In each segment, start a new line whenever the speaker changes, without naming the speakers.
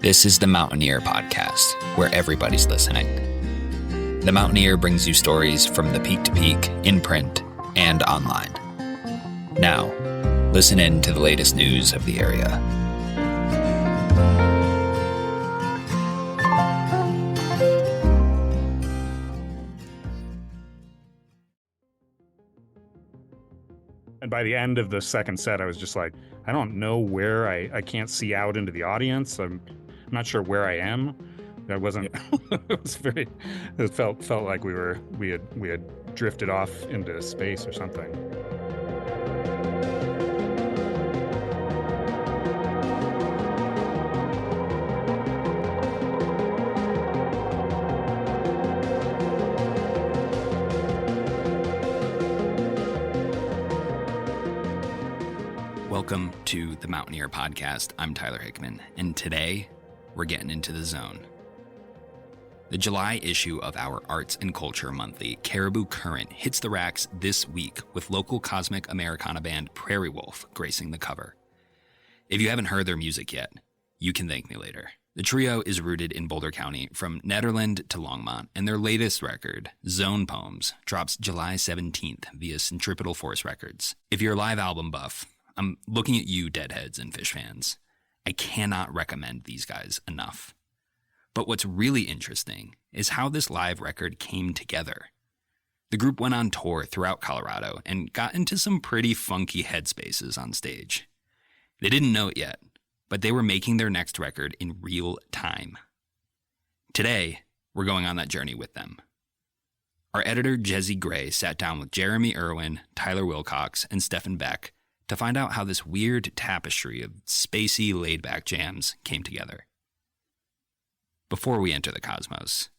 This is the Mountaineer Podcast, where everybody's listening. The Mountaineer brings you stories from the peak to peak, in print, and online. Now, listen in to the latest news of the area.
And by the end of the second set, I was just like, I don't know where I can't see out into the audience. I'm not sure where I am. That wasn't. It was very. It felt like we had drifted off into space or something.
Welcome to the Mountaineer Podcast. I'm Tyler Hickman, and today we're getting into the zone. The July issue of our Arts and Culture Monthly, Caribou Current, hits the racks this week with local cosmic Americana band Prairiewolf gracing the cover. If you haven't heard their music yet, you can thank me later. The trio is rooted in Boulder County from Nederland to Longmont, and their latest record, Zone Poems, drops July 17th via Centripetal Force Records. If you're a live album buff, I'm looking at you, Deadheads and Fish fans. I cannot recommend these guys enough. But what's really interesting is how this live record came together. The group went on tour throughout Colorado and got into some pretty funky headspaces on stage. They didn't know it yet, but they were making their next record in real time. Today, we're going on that journey with them. Our editor, Jezy Gray, sat down with Jeremy Erwin, Tyler Wilcox, and Stefan Beck to find out how this weird tapestry of spacey, laid-back jams came together. Before we enter the cosmos,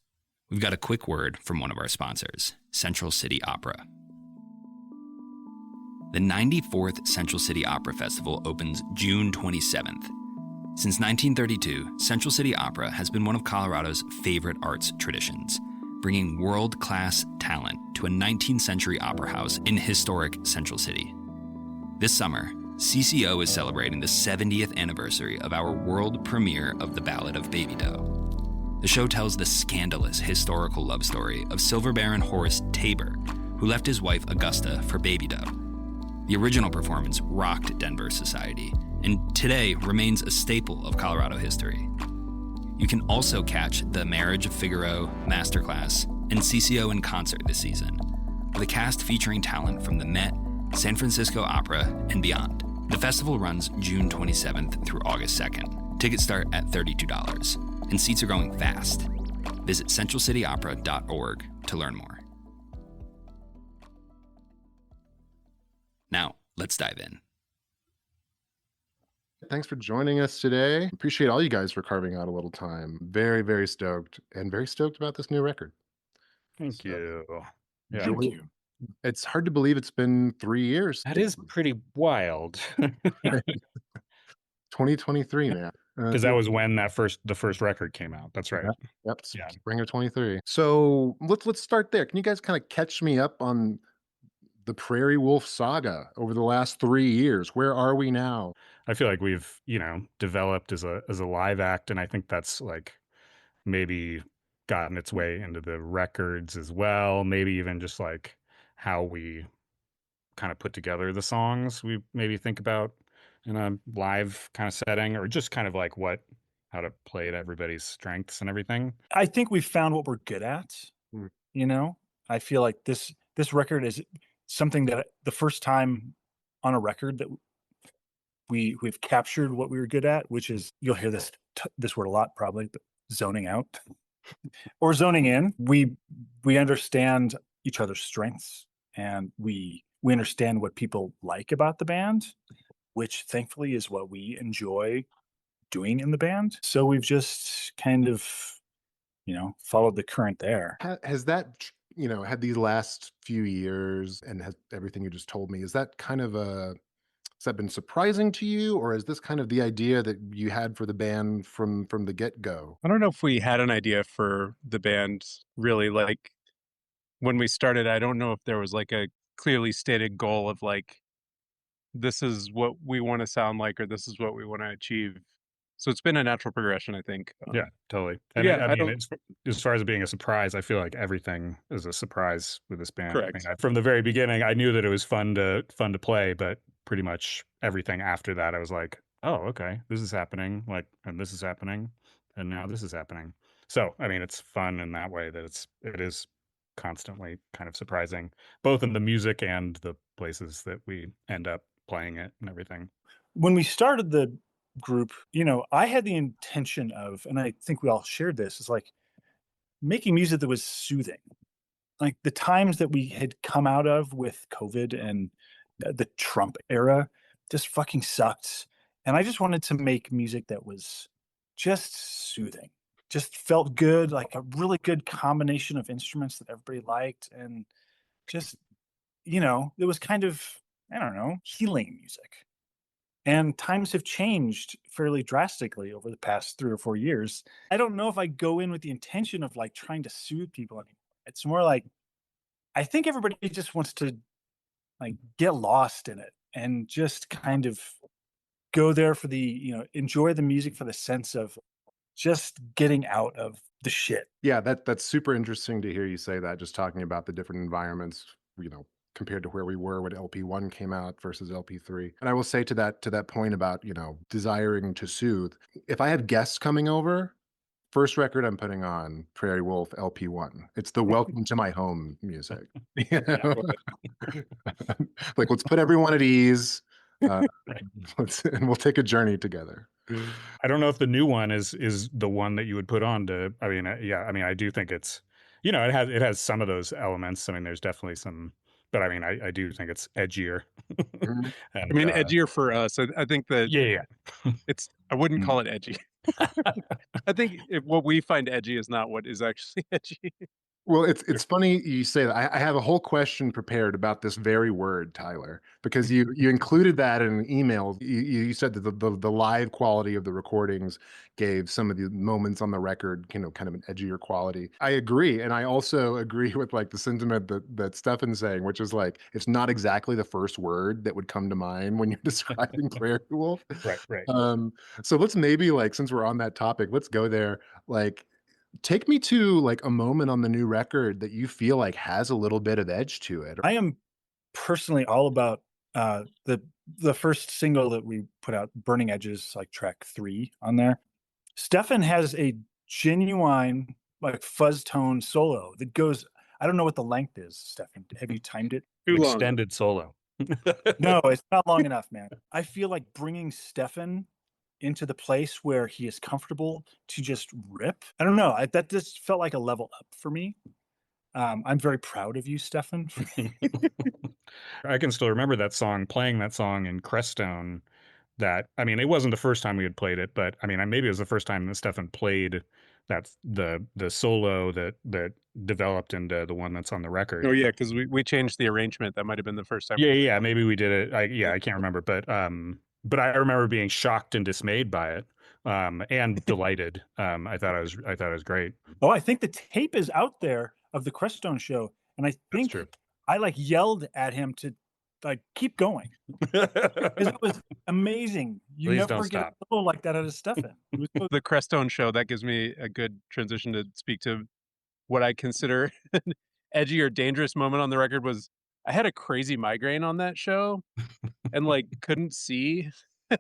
we've got a quick word from one of our sponsors, Central City Opera. The 94th Central City Opera Festival opens June 27th. Since 1932, Central City Opera has been one of Colorado's favorite arts traditions, bringing world-class talent to a 19th century opera house in historic Central City. This summer, CCO is celebrating the 70th anniversary of our world premiere of The Ballad of Baby Doe. The show tells the scandalous historical love story of Silver Baron Horace Tabor, who left his wife Augusta for Baby Doe. The original performance rocked Denver society, and today remains a staple of Colorado history. You can also catch The Marriage of Figaro, Masterclass, and CCO in concert this season, with a cast featuring talent from the Met, San Francisco Opera, and beyond. The festival runs June 27th through August 2nd. Tickets start at $32, and seats are going fast. Visit centralcityopera.org to learn more. Now, let's dive in.
Thanks for joining us today. Appreciate all you guys for carving out a little time. Very, very stoked, and very stoked about this new record.
Thank you. Yeah.
Thank you. It's hard to believe it's been 3 years.
That is pretty wild.
2023 now.
Because that was when the first record came out. That's right.
Yep.
Yeah.
Spring of 23. So let's start there. Can you guys kind of catch me up on the Prairiewolf saga over the last 3 years? Where are we now?
I feel like we've, developed as a live act, and I think that's like maybe gotten its way into the records as well. Maybe even just like how we kind of put together the songs we maybe think about in a live kind of setting, or just kind of like how to play to everybody's strengths and everything.
I think we've found what we're good at. I feel like this record is something that the first time on a record that we've captured what we were good at, which is, you'll hear this word a lot probably, but zoning out or zoning in. We understand each other's strengths, and we understand what people like about the band, which thankfully is what we enjoy doing in the band. So we've just kind of, followed the current there.
Has that, had these last few years, and has everything you just told me, is that kind of has that been surprising to you, or is this kind of the idea that you had for the band from the get-go?
I don't know if we had an idea for the band really. Like, when we started, I don't know if there was like a clearly stated goal of like, this is what we want to sound like, or this is what we want to achieve. So it's been a natural progression, I think.
Yeah, totally. And
yeah,
I mean, as far as it being a surprise, I feel like everything is a surprise with this band.
Correct.
I mean, from the very beginning, I knew that it was fun to play, but pretty much everything after that, I was like, oh, okay, this is happening. Like, and this is happening, and now this is happening. So, I mean, it's fun in that way that it is constantly kind of surprising, both in the music and the places that we end up playing it and everything.
When we started the group, you know, I had the intention of, and I think we all shared this, is like making music that was soothing. Like the times that we had come out of with COVID and the Trump era just fucking sucked. And I just wanted to make music that was just soothing, just felt good, like a really good combination of instruments that everybody liked. And just, you know, it was kind of, I don't know, healing music. And times have changed fairly drastically over the past 3 or 4 years. I don't know if I go in with the intention of like trying to soothe people anymore. It's more like, I think everybody just wants to like get lost in it and just kind of go there for the, you know, enjoy the music for the sense of just getting out of the shit.
Yeah, that's super interesting to hear you say that, just talking about the different environments, you know, compared to where we were when LP1 came out versus LP3. And I will say to that point about, you know, desiring to soothe, if I have guests coming over, first record I'm putting on, Prairiewolf LP1. It's the welcome to my home music. You know? Like, let's put everyone at ease. And we'll take a journey together.
I don't know if the new one is the one that you would put on to. I mean, yeah. I mean, I do think it's, you know, it has some of those elements. I mean, there's definitely some, but I mean, I do think it's edgier.
Mhm.
And,
I mean, edgier for us. I think that
yeah.
it's. I wouldn't call it edgy. I think what we find edgy is not what is actually edgy.
Well, it's funny you say that. I have a whole question prepared about this very word, Tyler, because you included that in an email. You said that the live quality of the recordings gave some of the moments on the record, you know, kind of an edgier quality. I agree, and I also agree with like the sentiment that Stefan's saying, which is like it's not exactly the first word that would come to mind when you're describing Prairiewolf.
Right.
So let's maybe like, since we're on that topic, let's go there. Like, take me to like a moment on the new record that you feel like has a little bit of edge to it.
I am personally all about the first single that we put out, Burning Edges, like track 3 on there. Stefan has a genuine like fuzz tone solo that goes, I don't know what the length is, Stefan. Have you timed it?
Too long.
Extended solo.
No, it's not long enough, man. I feel like bringing Stefan into the place where he is comfortable to just rip. I don't know. That just felt like a level up for me. I'm very proud of you, Stefan.
I can still remember that song, playing that song in Crestone. That, I mean, it wasn't the first time we had played it, but I mean, maybe it was the first time that Stefan played that the solo that developed into the one that's on the record.
Oh yeah, because we changed the arrangement. That might have been the first time.
Yeah, maybe we did it. I can't remember, but I remember being shocked and dismayed by it, and delighted. I thought it was great.
Oh, I think the tape is out there of the Crestone show, and I think I like yelled at him to like keep going because it was amazing. You
Please
never
don't
get
stop.
a solo like that out of Stefan.
The Crestone show, that gives me a good transition to speak to what I consider an edgy or dangerous moment on the record. Was I had a crazy migraine on that show and like couldn't see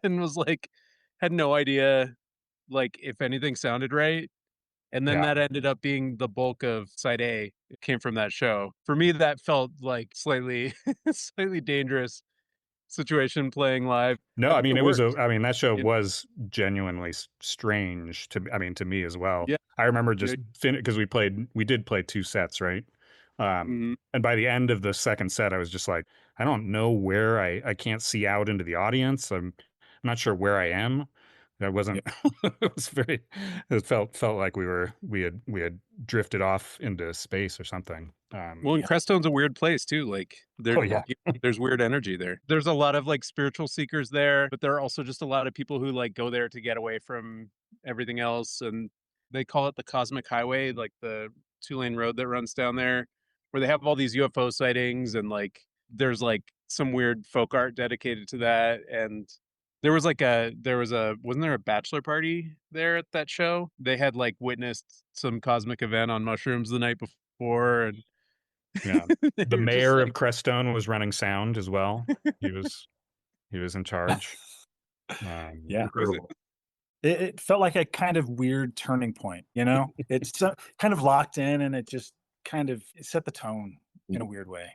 and was like had no idea like if anything sounded right. And then that ended up being the bulk of side A. It came from that show. For me, that felt like slightly dangerous situation playing live.
No, I mean, that show
Yeah.
was genuinely strange to me as well.
Yeah.
I remember just because we did play 2 sets, right? And by the end of the second set, I was just like, I don't know where I can't see out into the audience. I'm not sure where I am. That wasn't. It was very. It felt like we had drifted off into space or something.
Well, and Crestone's a weird place too. Like there's weird energy there. There's a lot of like spiritual seekers there, but there are also just a lot of people who like go there to get away from everything else. And they call it the Cosmic Highway, like the 2-lane road that runs down there, where they have all these UFO sightings and like there's like some weird folk art dedicated to that. And There was wasn't there a bachelor party there at that show? They had like witnessed some cosmic event on mushrooms the night before, and
Yeah.
they
The
were just
mayor
like,
of Crestone was running sound as well. He was in charge.
Yeah.
Incredible.
It felt like a kind of weird turning point, you know? It's kind of locked in, and it just kind of set the tone in a weird way.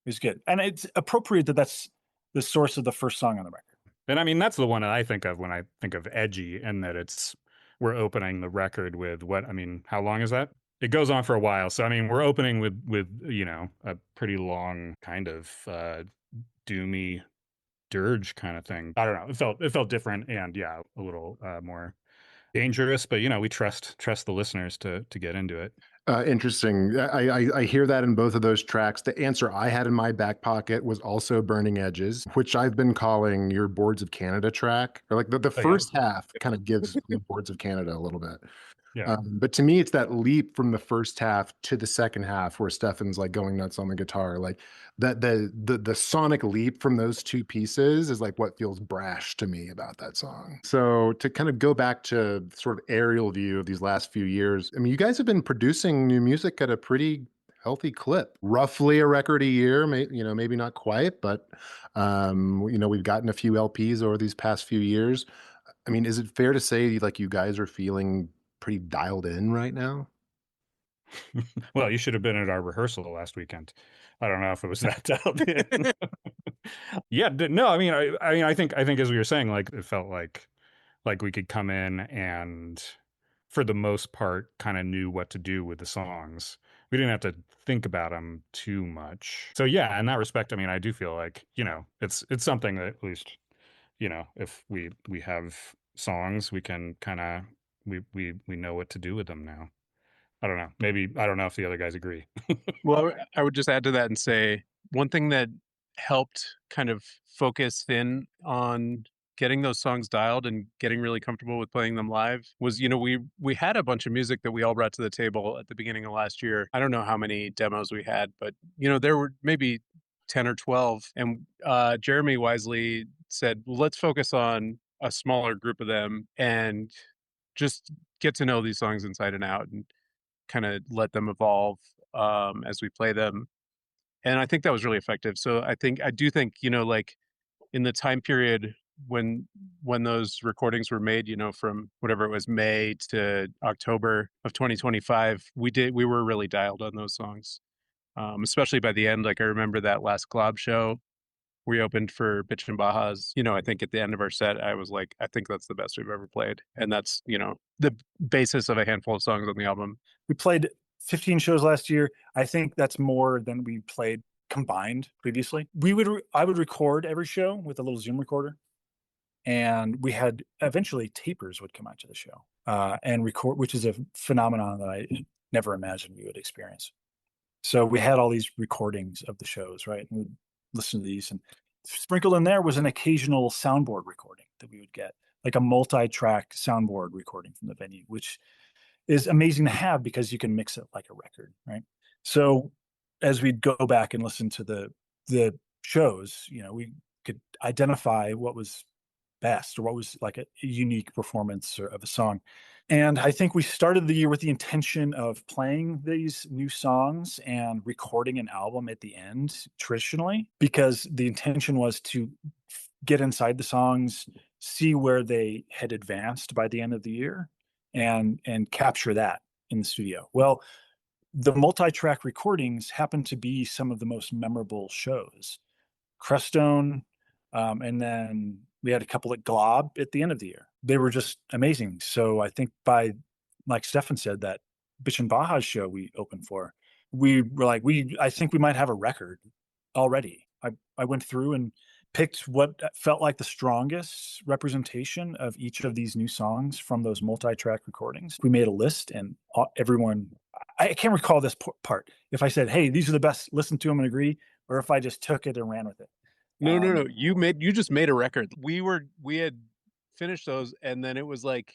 It was good. And it's appropriate that that's the source of the first song on the record.
And I mean, that's the one that I think of when I think of edgy, and that we're opening the record with how long is that? It goes on for a while. So, I mean, we're opening with a pretty long kind of doomy dirge kind of thing. I don't know. It felt different, and yeah, a little more dangerous, but we trust the listeners to get into it.
Interesting. I hear that in both of those tracks. The answer I had in my back pocket was also Burning Edges, which I've been calling your Boards of Canada track. Or like the first half kind of gives the Boards of Canada a little bit.
Yeah.
But to me, it's that leap from the first half to the second half where Stefan's like going nuts on the guitar. Like that the sonic leap from those two pieces is like what feels brash to me about that song. So to kind of go back to sort of aerial view of these last few years, I mean, you guys have been producing new music at a pretty healthy clip, roughly a record a year, maybe not quite, but we've gotten a few LPs over these past few years. I mean, is it fair to say like you guys are feeling pretty dialed in right now?
Well, you should have been at our rehearsal last weekend. I don't know if it was that dialed in. Yeah, no, I mean, I think as we were saying, like it felt like we could come in and, for the most part, kind of knew what to do with the songs. We didn't have to think about them too much. So yeah, in that respect, I mean, I do feel like it's something that at least if we have songs, we can kind of we know what to do with them now. I don't know. Maybe I don't know if the other guys agree.
well, I would just add to that and say one thing that helped kind of focus in on getting those songs dialed and getting really comfortable with playing them live was, we had a bunch of music that we all brought to the table at the beginning of last year. I don't know how many demos we had, but there were maybe 10 or 12, and Jeremy wisely said, well, let's focus on a smaller group of them and just get to know these songs inside and out and kind of let them evolve as we play them. And I think that was really effective. So I do think, like in the time period when those recordings were made, from whatever it was, May to October of 2025, we were really dialed on those songs. Especially by the end. Like I remember that last Glob show we opened for Bitch and Baja's. I think at the end of our set, I was like, I think that's the best we've ever played. And that's, the basis of a handful of songs on the album.
We played 15 shows last year. I think that's more than we played combined previously. I would record every show with a little Zoom recorder. And we had eventually tapers would come out to the show and record, which is a phenomenon that I never imagined we would experience. So we had all these recordings of the shows, right? And we'd listen to these, and sprinkled in there was an occasional soundboard recording that we would get, like a multi-track soundboard recording from the venue, which is amazing to have because you can mix it like a record, right? So as we'd go back and listen to the shows, we could identify what was best or what was like a unique performance of a song. And I think we started the year with the intention of playing these new songs and recording an album at the end traditionally, because the intention was to get inside the songs, see where they had advanced by the end of the year, and capture that in the studio. Well, the multi-track recordings happen to be some of the most memorable shows. Crestone, and then we had a couple at Glob at the end of the year. They were just amazing. So I think like Stefan said, that Bitch and Baja's show we opened for, we were like, I think we might have a record already. I went through and picked what felt like the strongest representation of each of these new songs from those multi-track recordings. We made a list, and everyone, I can't recall this part, if I said, hey, these are the best, listen to them and agree, or if I just took it and ran with it.
No. You just made a record. We had finished those, and then it was like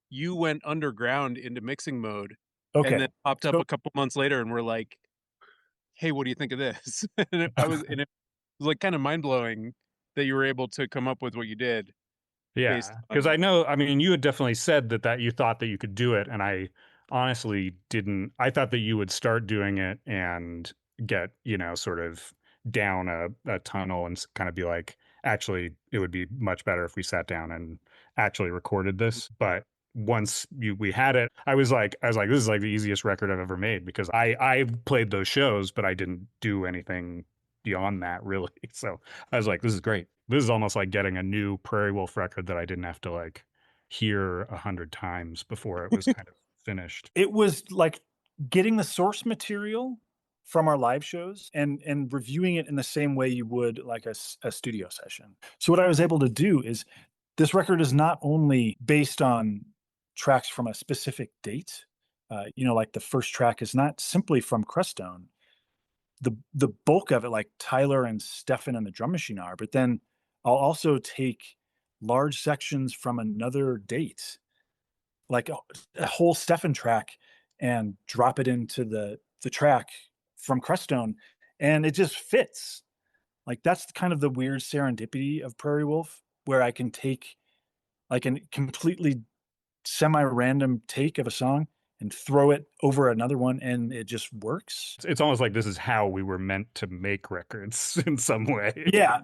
you went underground into mixing mode.
Okay.
And then popped up a couple months later, and we're like, "Hey, what do you think of this?" And it was like kind of mind blowing that you were able to come up with what you did.
Yeah, because I know, I mean, you had definitely said that you thought that you could do it, and I honestly didn't. I thought that you would start doing it and get, sort of down a tunnel and kind of be like, actually, it would be much better if we sat down and actually recorded this. But once we had it, I was like, this is like the easiest record I've ever made, because I played those shows, but I didn't do anything beyond that really. So I was like, this is great. This is almost like getting a new Prairiewolf record that I didn't have to like hear 100 times before it was kind of finished.
It was like getting the source material from our live shows and reviewing it in the same way you would like a studio session. So what I was able to do is, this record is not only based on tracks from a specific date. Like the first track is not simply from Crestone. The bulk of it, like Tyler and Stefan and the drum machine are, but then I'll also take large sections from another date, like a whole Stefan track, and drop it into the track from Crestone, and it just fits. Like that's kind of the weird serendipity of Prairiewolf, where I can take like a completely semi-random take of a song and throw it over another one, and it just works.
It's almost like this is how we were meant to make records in some way.
Yeah.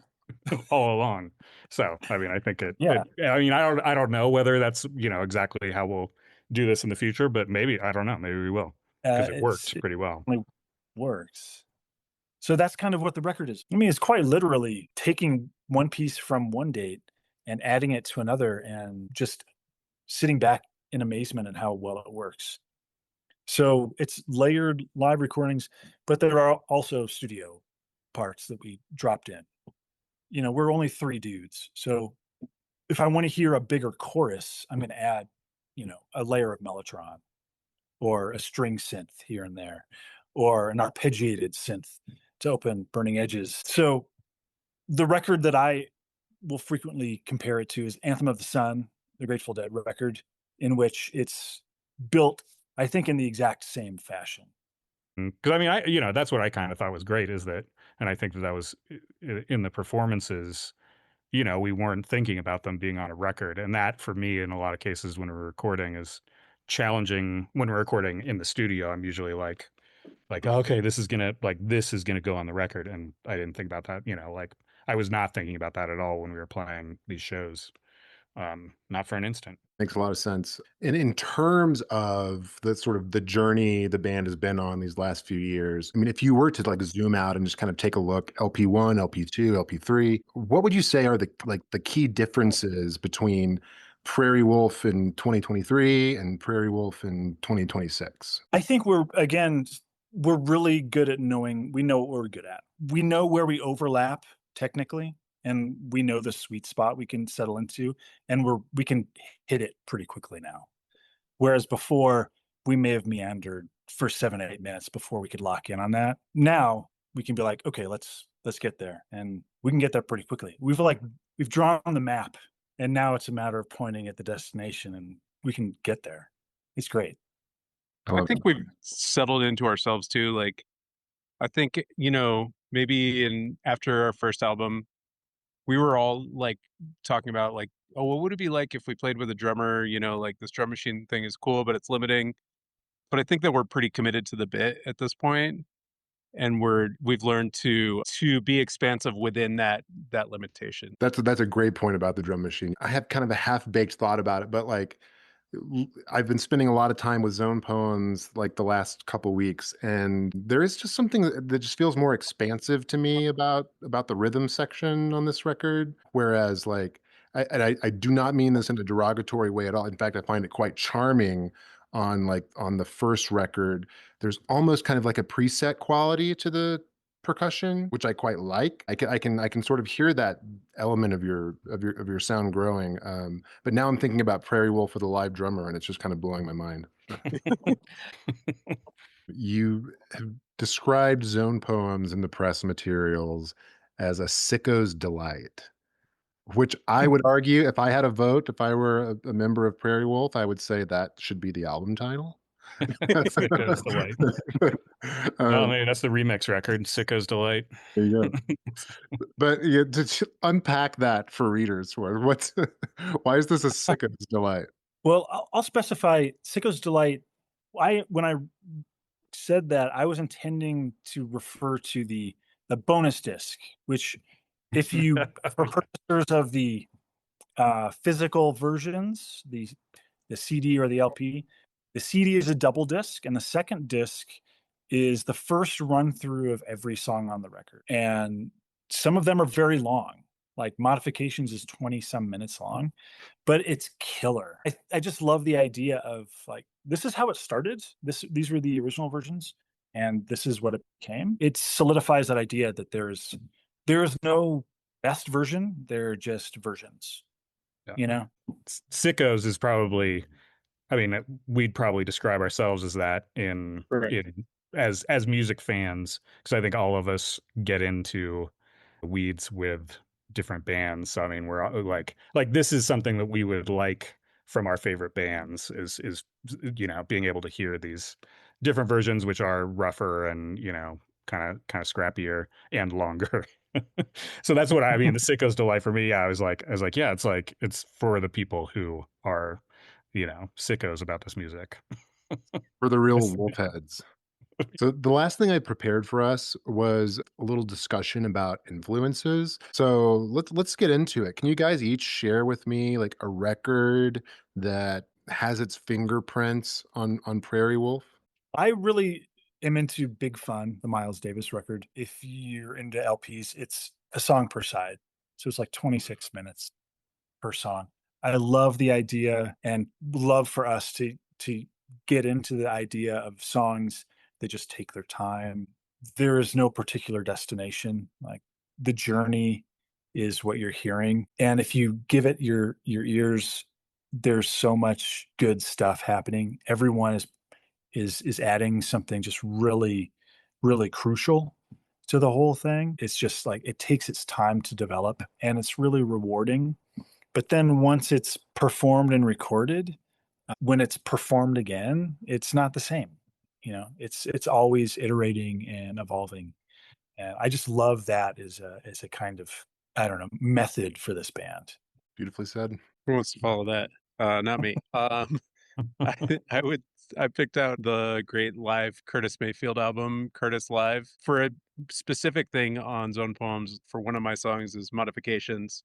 All along. So, I mean, I think
Yeah.
I don't know whether that's, exactly how we'll do this in the future, but maybe, I don't know, maybe we will, because it worked pretty well.
It works. So that's kind of what the record is. I mean, it's quite literally taking one piece from one date and adding it to another and just sitting back in amazement at how well it works. So it's layered live recordings, but there are also studio parts that we dropped in. We're only 3 dudes. So if I want to hear a bigger chorus, I'm going to add, a layer of mellotron or a string synth here and there, or an arpeggiated synth to open burning edges. So the record that I will frequently compare it to is Anthem of the Sun, the Grateful Dead record, in which it's built, I think, in the exact same fashion.
Because I mean, that's what I kind of thought was great, is that, and I think that was in the performances, we weren't thinking about them being on a record. And that, for me, in a lot of cases when we're recording, is challenging. When we're recording in the studio, I'm usually like, okay, this is gonna go on the record. And I didn't think about that, like I was not thinking about that at all when we were playing these shows. Not for an instant.
Makes a lot of sense. And in terms of the sort of the journey the band has been on these last few years, I mean, if you were to like zoom out and just kind of take a look, LP1, LP2, LP3, what would you say are the key differences between Prairiewolf in 2023 and Prairiewolf in 2026?
I think we're really good at we know what we're good at. We know where we overlap technically, and we know the sweet spot we can settle into, and we can hit it pretty quickly now. Whereas before, we may have meandered for 7 or 8 minutes before we could lock in on that. Now we can be like, okay, let's get there, and we can get there pretty quickly. We've drawn the map, and now it's a matter of pointing at the destination, and we can get there. It's great.
I think we've settled into ourselves too. Like, I think, maybe after our first album, we were all like talking about like, oh, what would it be like if we played with a drummer? Like this drum machine thing is cool, but it's limiting. But I think that we're pretty committed to the bit at this point, and we've learned to be expansive within that limitation.
That's a great point about the drum machine. I have kind of a half-baked thought about it, but like I've been spending a lot of time with Zone Poems like the last couple weeks, and there is just something that just feels more expansive to me about the rhythm section on this record. Whereas like, I do not mean this in a derogatory way at all. In fact, I find it quite charming on the first record. There's almost kind of like a preset quality to the percussion, which I quite like. I can sort of hear that element of your sound growing. But now I'm thinking about Prairiewolf with a live drummer, and it's just kind of blowing my mind. You have described Zone Poems in the press materials as a sicko's delight, which I would argue, if I had a vote, if I were a member of Prairiewolf, I would say that should be the album title.
Sicko's Delight. Oh man, that's the remix record, Sicko's Delight.
There you go. But yeah, to unpack that for readers, what's why is this a Sicko's Delight?
Well, I'll specify Sicko's Delight. When I said that, I was intending to refer to the bonus disc, which, if you for purchasers of the physical versions, the CD or the LP, the CD is a double disc, and the second disc is the first run through of every song on the record. And some of them are very long, like Modifications is 20 some minutes long, but it's killer. I just love the idea of like, this is how it started. These were the original versions, and this is what it became. It solidifies that idea that there is no best version. They're just versions.
Yeah.
You know,
Sickos is probably, I mean, we'd probably describe ourselves as that as music fans, because I think all of us get into weeds with different bands. So I mean, we're like this is something that we would like from our favorite bands is being able to hear these different versions, which are rougher and kind of scrappier and longer. So that's what I mean. The Sicko's Delight for me. Yeah, I was like, yeah, it's for the people who are, sickos about this music.
For the real wolf heads. So the last thing I prepared for us was a little discussion about influences. So let's get into it. Can you guys each share with me like a record that has its fingerprints on Prairiewolf?
I really am into Big Fun, the Miles Davis record. If you're into LPs, it's a song per side. So it's like 26 minutes per song. I love the idea and love for us to get into the idea of songs that just take their time. There is no particular destination. Like, the journey is what you're hearing. And if you give it your ears, there's so much good stuff happening. Everyone is adding something just really, really crucial to the whole thing. It's just like, it takes its time to develop, and it's really rewarding. But then once it's performed and recorded, when it's performed again, it's not the same. It's always iterating and evolving. And I just love that as a kind of, I don't know, method for this band.
Beautifully said.
Who wants to follow that? Not me. I picked out the great live Curtis Mayfield album, Curtis Live, for a specific thing on Zone Poems. For one of my songs is Modifications.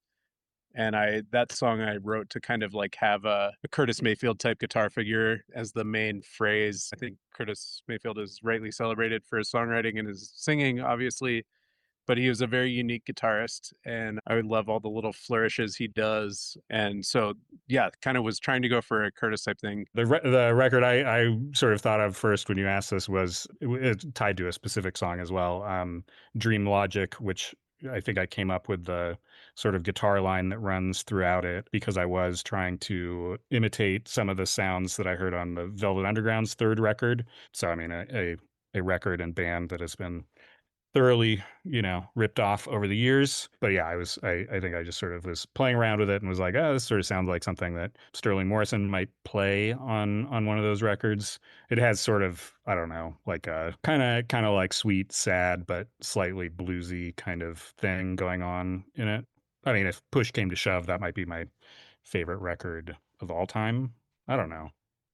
And that song I wrote to kind of like have a Curtis Mayfield type guitar figure as the main phrase. I think Curtis Mayfield is rightly celebrated for his songwriting and his singing, obviously, but he was a very unique guitarist, and I would love all the little flourishes he does. And so, yeah, kind of was trying to go for a Curtis type thing.
The record I sort of thought of first when you asked this was it's tied to a specific song as well, Dream Logic, which I think I came up with the sort of guitar line that runs throughout it because I was trying to imitate some of the sounds that I heard on the Velvet Underground's third record. So, I mean, a record and band that has been thoroughly, ripped off over the years. But yeah, I think I just sort of was playing around with it and was like, oh, this sort of sounds like something that Sterling Morrison might play on one of those records. It has sort of, I don't know, like a kind of like sweet, sad, but slightly bluesy kind of thing going on in it. I mean, if push came to shove, that might be my favorite record of all time. I don't know.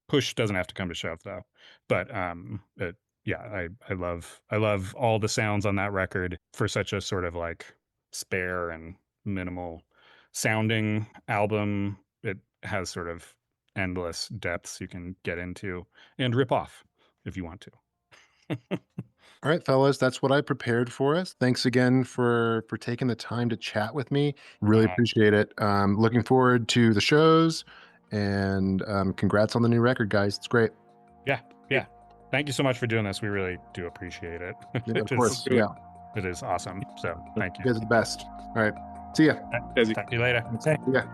Push doesn't have to come to shove though. But yeah, I love all the sounds on that record for such a sort of like spare and minimal sounding album. It has sort of endless depths you can get into and rip off if you want to.
All right, fellas, that's what I prepared for us. Thanks again for taking the time to chat with me. Really appreciate it. Looking forward to the shows, and congrats on the new record, guys. It's great.
Yeah. Thank you so much for doing this. We really do appreciate it.
Yeah, of course. Yeah.
It is awesome. So thank you.
You guys are the best. All right. See ya.
Talk to you later.
Yeah.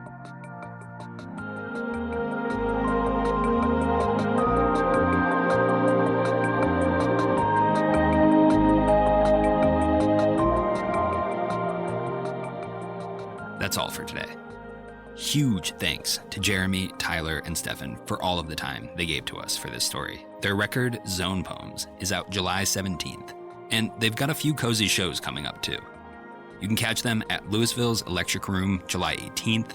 That's all for today. Huge thanks to Jeremy, Tyler, and Stefan for all of the time they gave to us for this story. Their record, Zone Poems, is out July 17th, and they've got a few cozy shows coming up too. You can catch them at Louisville's Electric Room July 18th,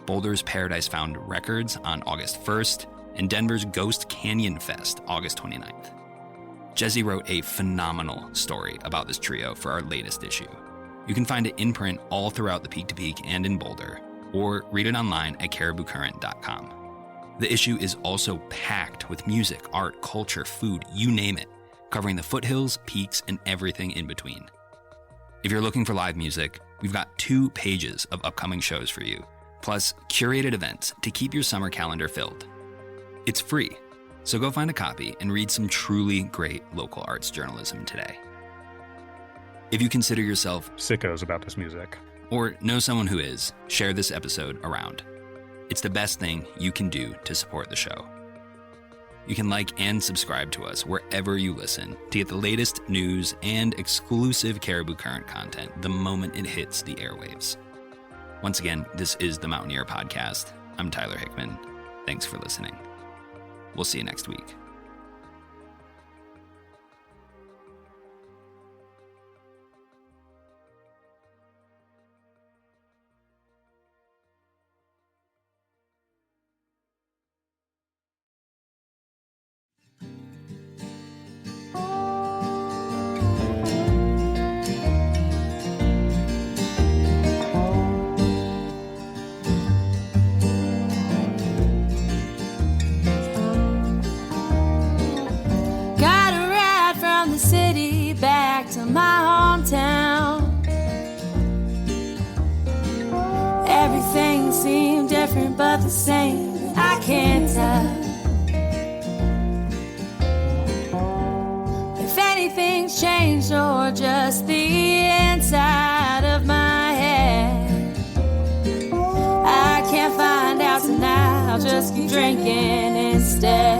Boulder's Paradise Found Records on August 1st, and Denver's Ghost Canyon Fest August 29th. Jezy wrote a phenomenal story about this trio for our latest issue. You can find it in print all throughout the Peak to Peak and in Boulder, or read it online at cariboocurrent.com. The issue is also packed with music, art, culture, food, you name it, covering the foothills, peaks, and everything in between. If you're looking for live music, we've got 2 pages of upcoming shows for you, plus curated events to keep your summer calendar filled. It's free, so go find a copy and read some truly great local arts journalism today. If you consider yourself
sickos about this music,
or know someone who is, share this episode around. It's the best thing you can do to support the show. You can like and subscribe to us wherever you listen to get the latest news and exclusive Caribou Current content the moment it hits the airwaves. Once again, this is the Mountaineer Podcast. I'm Tyler Hickman. Thanks for listening. We'll see you next week.
Back to my hometown. Everything seemed different but the same. I can't tell if anything's changed or just the inside of my head. I can't find out tonight. I'll just keep drinking instead.